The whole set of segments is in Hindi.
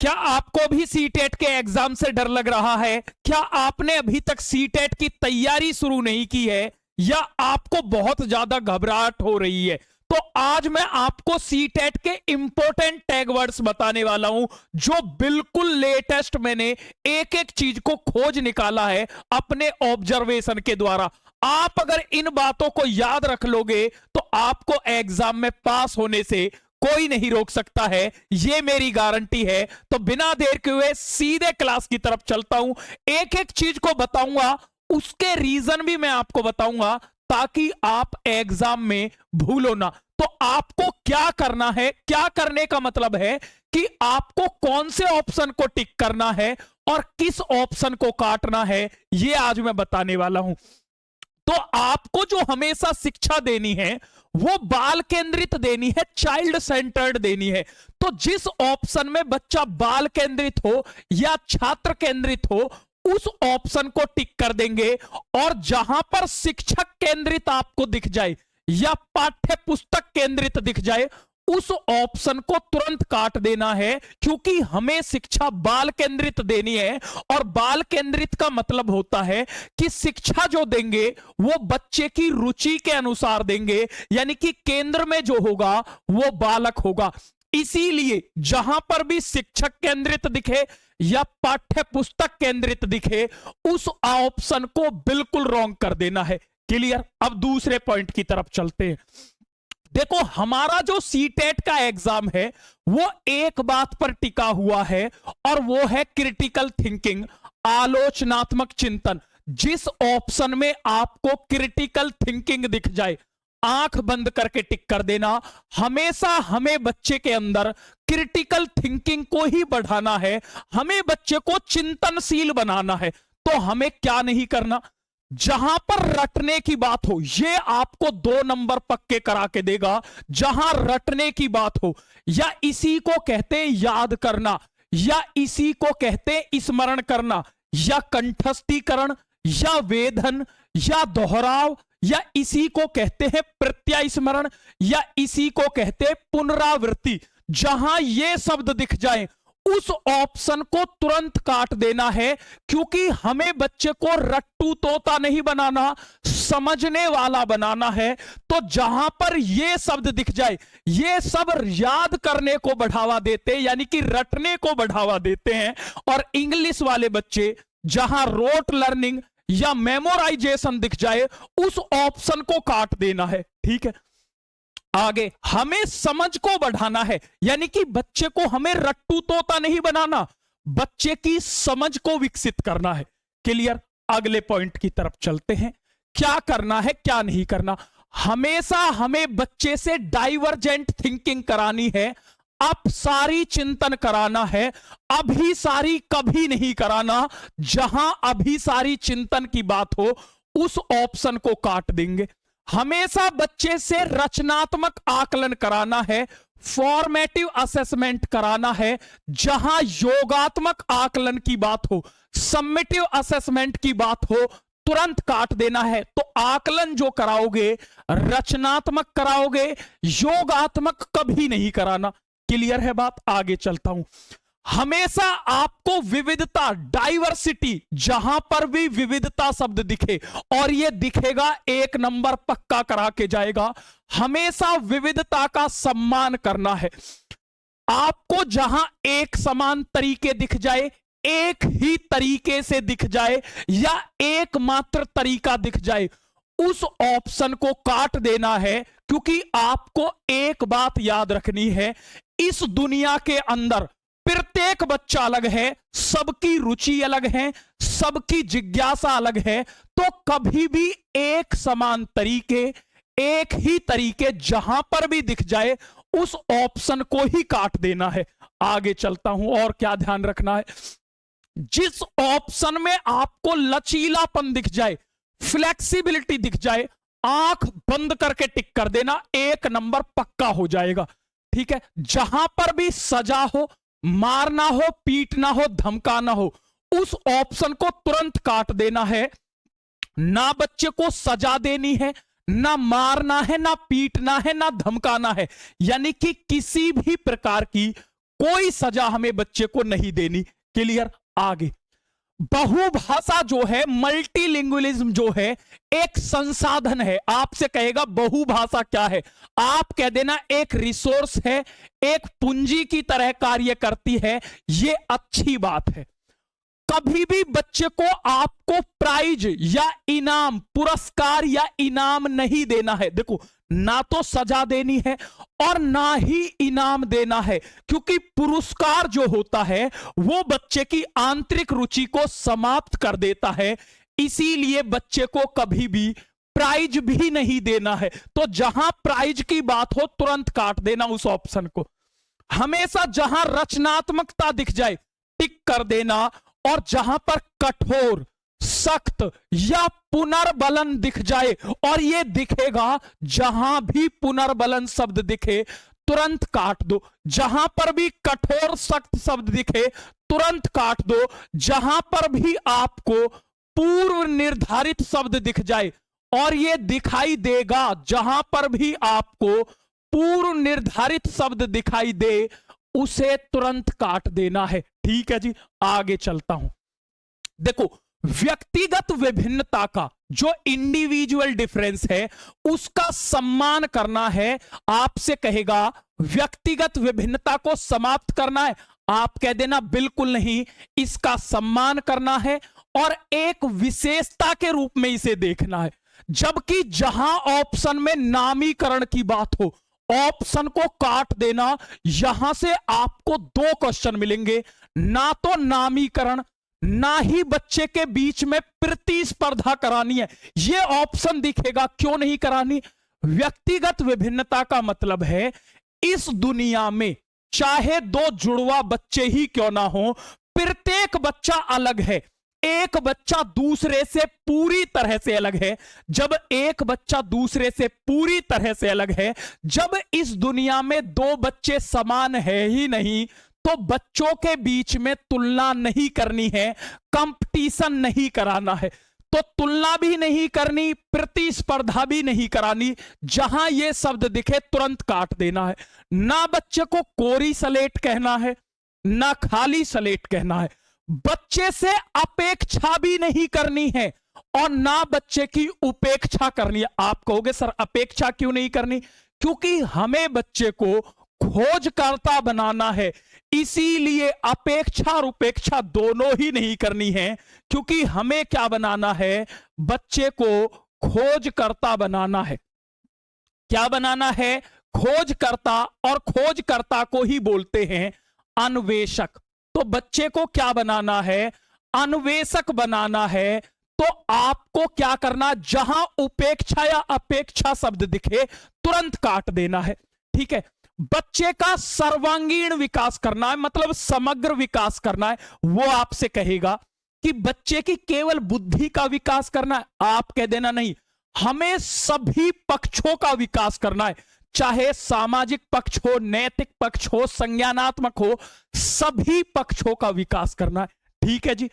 क्या आपको भी सीटेट के एग्जाम से डर लग रहा है? क्या आपने अभी तक सीटेट की तैयारी शुरू नहीं की है, या आपको बहुत ज्यादा घबराहट हो रही है? तो आज मैं आपको सीटेट के इंपॉर्टेंट टैग वर्ड्स बताने वाला हूं, जो बिल्कुल लेटेस्ट मैंने एक एक चीज को खोज निकाला है अपने ऑब्जर्वेशन के द्वारा। आप अगर इन बातों को याद रख लोगे तो आपको एग्जाम में पास होने से कोई नहीं रोक सकता है, ये मेरी गारंटी है। तो बिना देर के हुए सीधे क्लास की तरफ चलता हूं, एक एक चीज को बताऊंगा, उसके रीजन भी मैं आपको बताऊंगा, ताकि आप एग्जाम में भूलो ना। तो आपको क्या करना है, क्या करने का मतलब है कि आपको कौन से ऑप्शन को टिक करना है और किस ऑप्शन को काटना है, ये आज मैं बताने वाला हूं। तो आपको जो हमेशा शिक्षा देनी है वो बाल केंद्रित देनी है, चाइल्ड सेंटर्ड देनी है। तो जिस ऑप्शन में बच्चा बाल केंद्रित हो या छात्र केंद्रित हो, उस ऑप्शन को टिक कर देंगे। और जहां पर शिक्षक केंद्रित आपको दिख जाए या पाठ्य पुस्तक केंद्रित दिख जाए, उस ऑप्शन को तुरंत काट देना है, क्योंकि हमें शिक्षा बाल केंद्रित देनी है। और बाल केंद्रित का मतलब होता है कि शिक्षा जो देंगे वो बच्चे की रुचि के अनुसार देंगे, यानी कि केंद्र में जो होगा वो बालक होगा। इसीलिए जहां पर भी शिक्षक केंद्रित दिखे या पाठ्य पुस्तक केंद्रित दिखे, उस ऑप्शन को बिल्कुल रॉन्ग कर देना है। क्लियर? अब दूसरे पॉइंट की तरफ चलते हैं। देखो, हमारा जो सीटेट का एग्जाम है वो एक बात पर टिका हुआ है, और वो है क्रिटिकल थिंकिंग, आलोचनात्मक चिंतन। जिस ऑप्शन में आपको क्रिटिकल थिंकिंग दिख जाए, आंख बंद करके टिक कर देना। हमेशा हमें बच्चे के अंदर क्रिटिकल थिंकिंग को ही बढ़ाना है, हमें बच्चे को चिंतनशील बनाना है। तो हमें क्या नहीं करना, जहां पर रटने की बात हो, ये आपको 2 नंबर पक्के करा के देगा। जहां रटने की बात हो, या इसी को कहते हैं याद करना, या इसी को कहते हैं स्मरण करना, या कंठस्थीकरण, या वेधन, या दोहराव, या इसी को कहते हैं प्रत्यास्मरण, या इसी को कहते हैं पुनरावृत्ति। जहां ये शब्द दिख जाए, उस ऑप्शन को तुरंत काट देना है, क्योंकि हमें बच्चे को रट्टू तोता नहीं बनाना, समझने वाला बनाना है। तो जहां पर ये शब्द दिख जाए, ये सब याद करने को बढ़ावा देते हैं, यानी कि रटने को बढ़ावा देते हैं। और इंग्लिश वाले बच्चे जहां रोट लर्निंग या मेमोराइजेशन दिख जाए, उस ऑप्शन को काट देना है। ठीक है? आगे हमें समझ को बढ़ाना है, यानी कि बच्चे को हमें रट्टू तोता नहीं बनाना, बच्चे की समझ को विकसित करना है। क्लियर? अगले पॉइंट की तरफ चलते हैं। क्या करना है, क्या नहीं करना। हमेशा हमें बच्चे से डाइवर्जेंट थिंकिंग करानी है, अब सारी चिंतन कराना है, अभी सारी कभी नहीं कराना। जहां अभी सारी चिंतन की बात हो, उस ऑप्शन को काट देंगे। हमेशा बच्चे से रचनात्मक आकलन कराना है, फॉर्मेटिव असेसमेंट कराना है। जहां योगात्मक आकलन की बात हो, सम्मेटिव असेसमेंट की बात हो, तुरंत काट देना है। तो आकलन जो कराओगे, रचनात्मक कराओगे, योगात्मक कभी नहीं कराना। क्लियर है बात? आगे चलता हूं। हमेशा आपको विविधता, डाइवर्सिटी, जहां पर भी विविधता शब्द दिखे, और यह दिखेगा 1 नंबर पक्का करा के जाएगा, हमेशा विविधता का सम्मान करना है। आपको जहां एक समान तरीके दिख जाए, एक ही तरीके से दिख जाए, या एकमात्र तरीका दिख जाए, उस ऑप्शन को काट देना है। क्योंकि आपको एक बात याद रखनी है, इस दुनिया के अंदर प्रत्येक बच्चा अलग है, सबकी रुचि अलग है, सबकी जिज्ञासा अलग है। तो कभी भी एक समान तरीके, एक ही तरीके जहां पर भी दिख जाए, उस ऑप्शन को ही काट देना है। आगे चलता हूं। और क्या ध्यान रखना है, जिस ऑप्शन में आपको लचीलापन दिख जाए, फ्लेक्सिबिलिटी दिख जाए, आंख बंद करके टिक कर देना, 1 नंबर पक्का हो जाएगा। ठीक है? जहां पर भी सजा हो, मारना हो, पीटना हो, धमकाना हो, उस ऑप्शन को तुरंत काट देना है। ना बच्चे को सजा देनी है, ना मारना है, ना पीटना है, ना धमकाना है, यानी कि किसी भी प्रकार की कोई सजा हमें बच्चे को नहीं देनी। क्लियर? आगे, बहुभाषा जो है, मल्टीलिंगुअलिज्म जो है, एक संसाधन है। आपसे कहेगा बहुभाषा क्या है, आप कह देना एक रिसोर्स है, एक पूंजी की तरह कार्य करती है। ये अच्छी बात है। कभी भी बच्चे को आपको प्राइज या इनाम, पुरस्कार या इनाम नहीं देना है। देखो, ना तो सजा देनी है और ना ही इनाम देना है, क्योंकि पुरस्कार जो होता है वो बच्चे की आंतरिक रुचि को समाप्त कर देता है। इसीलिए बच्चे को कभी भी प्राइज भी नहीं देना है। तो जहां प्राइज की बात हो तुरंत काट देना उस ऑप्शन को। हमेशा जहां रचनात्मकता दिख जाए टिक कर देना, और जहां पर कठोर, सख्त या पुनर्बलन दिख जाए, और ये दिखेगा, जहां भी पुनर्बलन शब्द दिखे तुरंत काट दो। जहां पर भी कठोर सख्त शब्द दिखे तुरंत काट दो। जहां पर भी आपको पूर्व निर्धारित शब्द दिख जाए, और ये दिखाई देगा, जहां पर भी आपको पूर्व निर्धारित शब्द दिखाई दे उसे तुरंत काट देना है। ठीक है जी, आगे चलता हूं। देखो, व्यक्तिगत विभिन्नता का जो इंडिविजुअल डिफरेंस है उसका सम्मान करना है। आपसे कहेगा व्यक्तिगत विभिन्नता को समाप्त करना है, आप कह देना बिल्कुल नहीं, इसका सम्मान करना है और एक विशेषता के रूप में इसे देखना है। जबकि जहां ऑप्शन में नामीकरण की बात हो, ऑप्शन को काट देना। यहां से आपको दो क्वेश्चन मिलेंगे, ना तो नामीकरण, ना ही बच्चे के बीच में प्रतिस्पर्धा करानी है। यह ऑप्शन दिखेगा, क्यों नहीं करानी। व्यक्तिगत विभिन्नता का मतलब है इस दुनिया में चाहे दो जुड़वा बच्चे ही क्यों ना हो, प्रत्येक बच्चा अलग है। एक बच्चा दूसरे से पूरी तरह से अलग है। जब एक बच्चा दूसरे से पूरी तरह से अलग है, जब इस दुनिया में दो बच्चे समान है ही नहीं, तो बच्चों के बीच में तुलना नहीं करनी है, कंपटीशन नहीं कराना है। तो तुलना भी नहीं करनी, प्रतिस्पर्धा भी नहीं करानी। जहां यह शब्द दिखे तुरंत काट देना है। ना बच्चे को कोरी स्लेट कहना है, ना खाली स्लेट कहना है। बच्चे से अपेक्षा भी नहीं करनी है और ना बच्चे की उपेक्षा करनी है। आप कहोगे सर अपेक्षा क्यों नहीं करनी? क्योंकि हमें बच्चे को खोजकर्ता बनाना है, इसीलिए अपेक्षा और उपेक्षा दोनों ही नहीं करनी है। क्योंकि हमें क्या बनाना है? बच्चे को खोजकर्ता बनाना है। क्या बनाना है? खोजकर्ता, और खोजकर्ता को ही बोलते हैं अन्वेषक। तो बच्चे को क्या बनाना है? अन्वेषक बनाना है। तो आपको क्या करना? जहां उपेक्षा या अपेक्षा शब्द दिखे तुरंत काट देना है। ठीक है, बच्चे का सर्वांगीण विकास करना है, मतलब समग्र विकास करना है। वो आपसे कहेगा कि बच्चे की केवल बुद्धि का विकास करना है, आप कह देना नहीं, हमें सभी पक्षों का विकास करना है। चाहे सामाजिक पक्ष हो, नैतिक पक्ष हो, संज्ञानात्मक हो, सभी पक्षों का विकास करना है। ठीक है जी।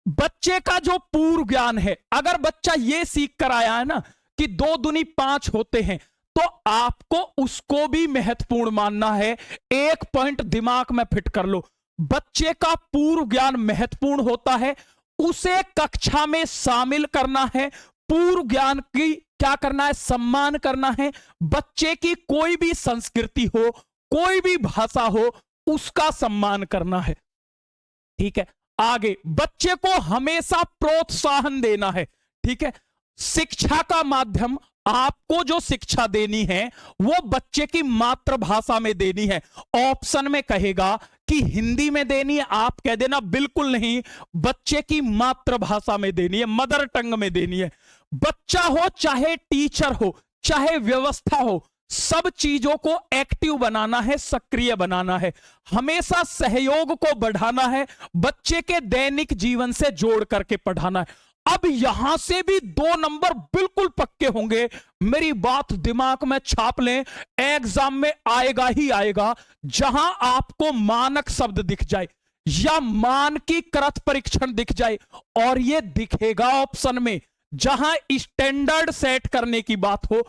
बच्चे का जो पूर्व ज्ञान है, अगर बच्चा ये सीख कर आया है ना कि 2 दूनी 5 होते हैं, तो आपको उसको भी महत्वपूर्ण मानना है। एक पॉइंट दिमाग में फिट कर लो, बच्चे का पूर्व ज्ञान महत्वपूर्ण होता है, उसे कक्षा में शामिल करना है। पूर्व ज्ञान की क्या करना है? सम्मान करना है। बच्चे की कोई भी संस्कृति हो, कोई भी भाषा हो, उसका सम्मान करना है। ठीक है, आगे बच्चे को हमेशा प्रोत्साहन देना है। ठीक है, शिक्षा का माध्यम, आपको जो शिक्षा देनी है वो बच्चे की मातृभाषा में देनी है। ऑप्शन में कहेगा कि हिंदी में देनी है, आप कह देना बिल्कुल नहीं, बच्चे की मातृभाषा में देनी है, मदर टंग में देनी है। बच्चा हो चाहे टीचर हो, चाहे व्यवस्था हो, सब चीजों को एक्टिव बनाना है, सक्रिय बनाना है। हमेशा सहयोग को बढ़ाना है, बच्चे के दैनिक जीवन से जोड़ करके पढ़ाना है। अब यहां से भी 2 नंबर बिल्कुल पक्के होंगे, मेरी बात दिमाग में छाप लें, एग्जाम में आएगा ही आएगा। जहां आपको मानक शब्द दिख जाए या मानकीकृत परीक्षण दिख जाए, और यह दिखेगा ऑप्शन में, जहां स्टैंडर्ड सेट करने की बात हो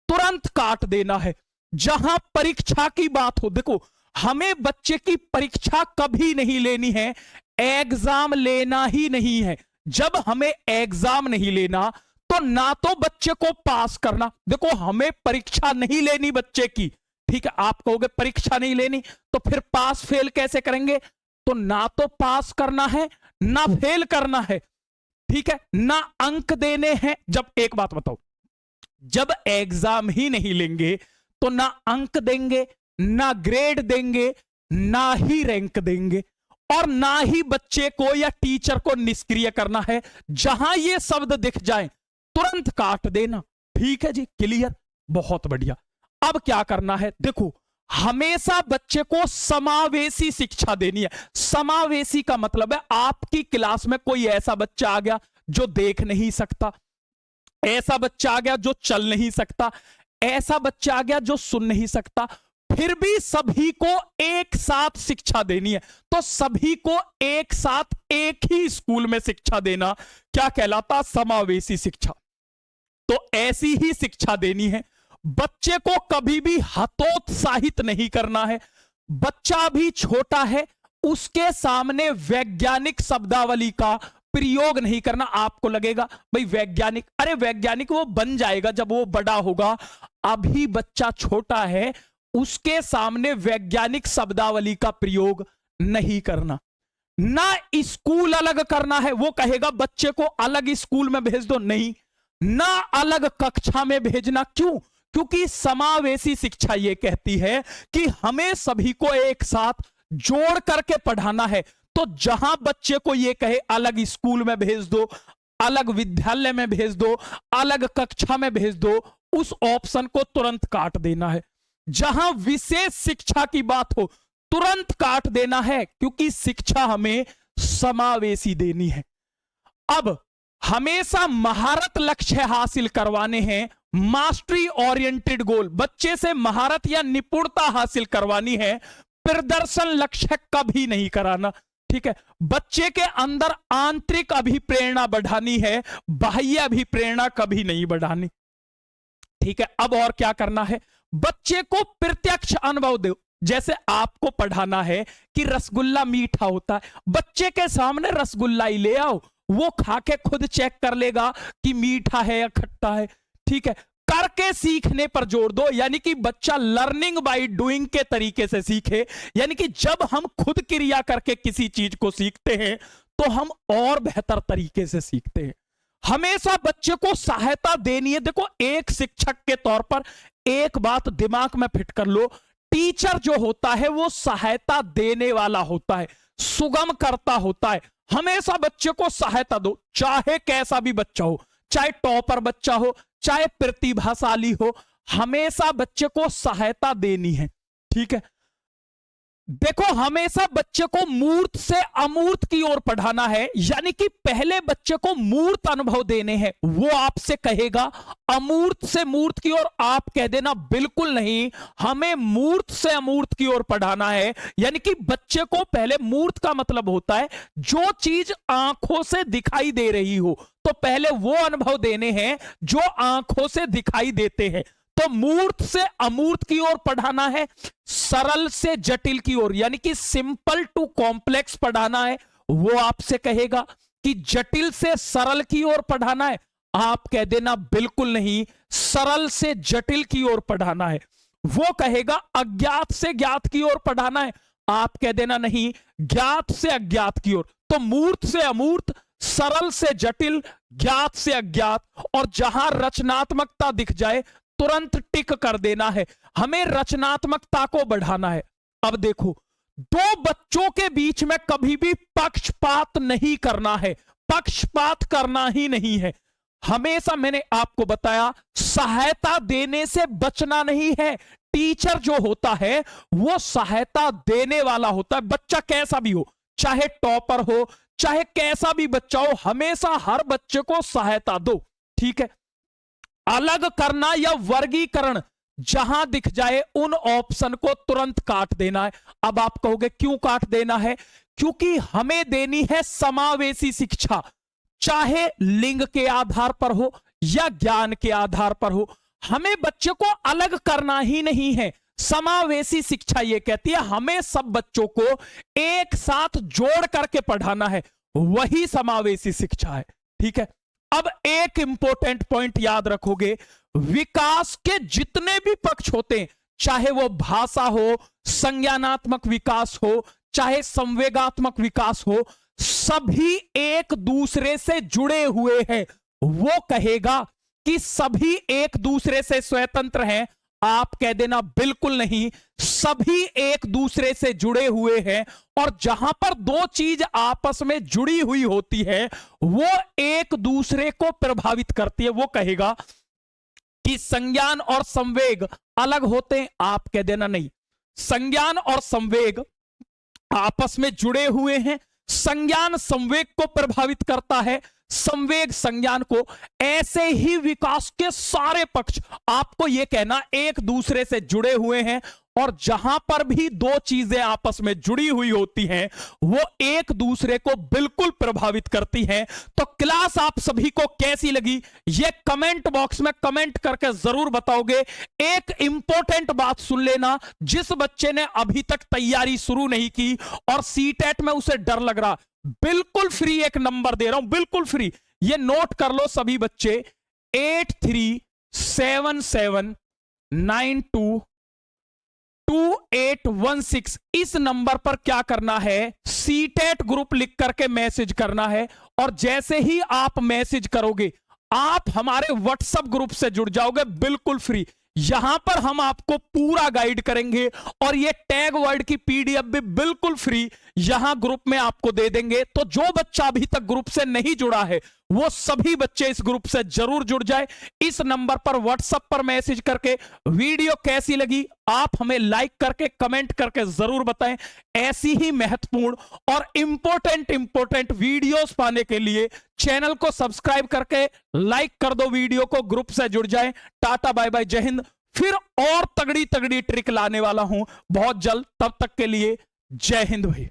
तुरंत काट देना है। जहां परीक्षा की बात हो, देखो हमें बच्चे की परीक्षा कभी नहीं लेनी है, एग्जाम लेना ही नहीं है। जब हमें एग्जाम नहीं लेना तो ना तो बच्चे को पास करना, देखो हमें परीक्षा नहीं लेनी बच्चे की, ठीक है। आप कहोगे परीक्षा नहीं लेनी तो फिर पास फेल कैसे करेंगे, तो ना तो पास करना है ना फेल करना है, ठीक है, ना अंक देने हैं। जब एक बात बताओ, जब एग्जाम ही नहीं लेंगे तो ना अंक देंगे, ना ग्रेड देंगे, ना ही रैंक देंगे, और ना ही बच्चे को या टीचर को निष्क्रिय करना है। जहां ये शब्द दिख जाए तुरंत काट देना, ठीक है जी, क्लियर, बहुत बढ़िया। अब क्या करना है, देखो हमेशा बच्चे को समावेशी शिक्षा देनी है। समावेशी का मतलब है आपकी क्लास में कोई ऐसा बच्चा आ गया जो देख नहीं सकता, ऐसा बच्चा आ गया जो चल नहीं सकता, ऐसा बच्चा आ गया जो सुन नहीं सकता, फिर भी सभी को एक साथ शिक्षा देनी है। तो सभी को एक साथ एक ही स्कूल में शिक्षा देना क्या कहलाता, समावेशी शिक्षा। तो ऐसी ही शिक्षा देनी है। बच्चे को कभी भी हतोत्साहित नहीं करना है। बच्चा भी छोटा है, उसके सामने वैज्ञानिक शब्दावली का प्रयोग नहीं करना। आपको लगेगा भाई वैज्ञानिक, अरे वैज्ञानिक वो बन जाएगा जब वो बड़ा होगा, अभी बच्चा छोटा है, उसके सामने वैज्ञानिक शब्दावली का प्रयोग नहीं करना। ना स्कूल अलग करना है, वो कहेगा बच्चे को अलग स्कूल में भेज दो, नहीं, ना अलग कक्षा में भेजना। क्यों, क्योंकि समावेशी शिक्षा ये कहती है कि हमें सभी को एक साथ जोड़ करके पढ़ाना है। तो जहां बच्चे को ये कहे अलग स्कूल में भेज दो, अलग विद्यालय में भेज दो, अलग कक्षा में भेज दो, उस ऑप्शन को तुरंत काट देना है। जहां विशेष शिक्षा की बात हो तुरंत काट देना है, क्योंकि शिक्षा हमें समावेशी देनी है। अब हमेशा महारत लक्ष्य हासिल करवाने हैं, मास्टरी ओरिएंटेड गोल, बच्चे से महारत या निपुणता हासिल करवानी है, प्रदर्शन लक्ष्य कभी नहीं कराना, ठीक है। बच्चे के अंदर आंतरिक अभिप्रेरणा बढ़ानी है, बाह्य अभिप्रेरणा कभी नहीं बढ़ानी, ठीक है। अब और क्या करना है, बच्चे को प्रत्यक्ष अनुभव दो। जैसे आपको पढ़ाना है कि रसगुल्ला मीठा होता है, बच्चे के सामने रसगुल्ला ही ले आओ, वो खा के खुद चेक कर लेगा कि मीठा है या खट्टा है, ठीक है। करके सीखने पर जोर दो, यानी कि बच्चा लर्निंग बाय डूइंग के तरीके से सीखे। यानी कि जब हम खुद क्रिया करके किसी चीज को सीखते हैं तो हम और बेहतर तरीके से सीखते हैं। हमेशा बच्चे को सहायता देनी है। देखो एक शिक्षक के तौर पर एक बात दिमाग में फिट कर लो, टीचर जो होता है वो सहायता देने वाला होता है, सुगम करता होता है। हमेशा बच्चे को सहायता दो, चाहे कैसा भी बच्चा हो, चाहे टॉपर बच्चा हो, चाहे प्रतिभाशाली हो, हमेशा बच्चे को सहायता देनी है, ठीक है। देखो हमेशा बच्चे को मूर्त से अमूर्त की ओर पढ़ाना है, यानी कि पहले बच्चे को मूर्त अनुभव देने हैं। वो आपसे कहेगा अमूर्त से मूर्त की ओर, आप कह देना बिल्कुल नहीं, हमें मूर्त से अमूर्त की ओर पढ़ाना है। यानी कि बच्चे को पहले, मूर्त का मतलब होता है जो चीज आंखों से दिखाई दे रही हो, तो पहले वो अनुभव देने हैं जो आंखों से दिखाई देते हैं। तो मूर्त से अमूर्त की ओर पढ़ाना है, सरल से जटिल की ओर, यानी कि सिंपल टू कॉम्प्लेक्स पढ़ाना है। वो आपसे कहेगा कि जटिल से सरल की ओर पढ़ाना है, आप कह देना बिल्कुल नहीं, सरल से जटिल की ओर पढ़ाना है। वो कहेगा अज्ञात से ज्ञात की ओर पढ़ाना है, आप कह देना नहीं, ज्ञात से अज्ञात की ओर। तो मूर्त से अमूर्त, सरल से जटिल, ज्ञात से अज्ञात, और जहां रचनात्मकता दिख जाए तुरंत टिक कर देना है। हमें रचनात्मकता को बढ़ाना है। अब देखो, दो बच्चों के बीच में कभी भी पक्षपात नहीं करना है, पक्षपात करना ही नहीं है। हमेशा मैंने आपको बताया सहायता देने से बचना नहीं है। टीचर जो होता है वो सहायता देने वाला होता है, बच्चा कैसा भी हो, चाहे टॉपर हो, चाहे कैसा भी बच्चा हो, हमेशा हर बच्चे को सहायता दो, ठीक है। अलग करना या वर्गीकरण जहां दिख जाए उन ऑप्शन को तुरंत काट देना है। अब आप कहोगे क्यों काट देना है, क्योंकि हमें देनी है समावेशी शिक्षा, चाहे लिंग के आधार पर हो या ज्ञान के आधार पर हो। हमें बच्चे को अलग करना ही नहीं है, समावेशी शिक्षा ये कहती है हमें सब बच्चों को एक साथ जोड़ करके पढ़ाना है, वही समावेशी शिक्षा है। ठीक है, अब एक इंपॉर्टेंट पॉइंट याद रखोगे, विकास के जितने भी पक्ष होते हैं, चाहे वो भाषा हो, संज्ञानात्मक विकास हो, चाहे संवेगात्मक विकास हो, सभी एक दूसरे से जुड़े हुए हैं। वो कहेगा कि सभी एक दूसरे से स्वतंत्र हैं, आप कह देना बिल्कुल नहीं, सभी एक दूसरे से जुड़े हुए हैं। और जहां पर दो चीज आपस में जुड़ी हुई होती है वो एक दूसरे को प्रभावित करती है। वो कहेगा कि संज्ञान और संवेग अलग होते हैं, आप कह देना नहीं, संज्ञान और संवेग आपस में जुड़े हुए हैं। संज्ञान संवेग को प्रभावित करता है, संवेग संज्ञान को। ऐसे ही विकास के सारे पक्ष आपको यह कहना एक दूसरे से जुड़े हुए हैं, और जहां पर भी दो चीजें आपस में जुड़ी हुई होती हैं वो एक दूसरे को बिल्कुल प्रभावित करती हैं। तो क्लास आप सभी को कैसी लगी ये कमेंट बॉक्स में कमेंट करके जरूर बताओगे। एक इंपॉर्टेंट बात सुन लेना, जिस बच्चे ने अभी तक तैयारी शुरू नहीं की और सीटेट में उसे डर लग रहा, बिल्कुल फ्री एक नंबर दे रहा हूं, बिल्कुल फ्री, ये नोट कर लो सभी बच्चे, 8377922816। इस नंबर पर क्या करना है, सीटेट ग्रुप लिख करके मैसेज करना है, और जैसे ही आप मैसेज करोगे आप हमारे व्हाट्सएप ग्रुप से जुड़ जाओगे बिल्कुल फ्री। यहां पर हम आपको पूरा गाइड करेंगे, और ये टैग वर्ड की पीडीएफ भी बिल्कुल फ्री यहां ग्रुप में आपको दे देंगे। तो जो बच्चा अभी तक ग्रुप से नहीं जुड़ा है वो सभी बच्चे इस ग्रुप से जरूर जुड़ जाए। इस नंबर पर व्हाट्सएप पर मैसेज करके वीडियो कैसी लगी आप हमें लाइक करके कमेंट करके जरूर बताएं। ऐसी ही महत्वपूर्ण और इंपॉर्टेंट वीडियोस पाने के लिए चैनल को सब्सक्राइब करके लाइक कर दो, वीडियो को, ग्रुप से जुड़ जाएं। टाटा बाय बाय, जय हिंद। फिर और तगड़ी ट्रिक लाने वाला हूं बहुत जल्द, तब तक के लिए जय हिंद भाई।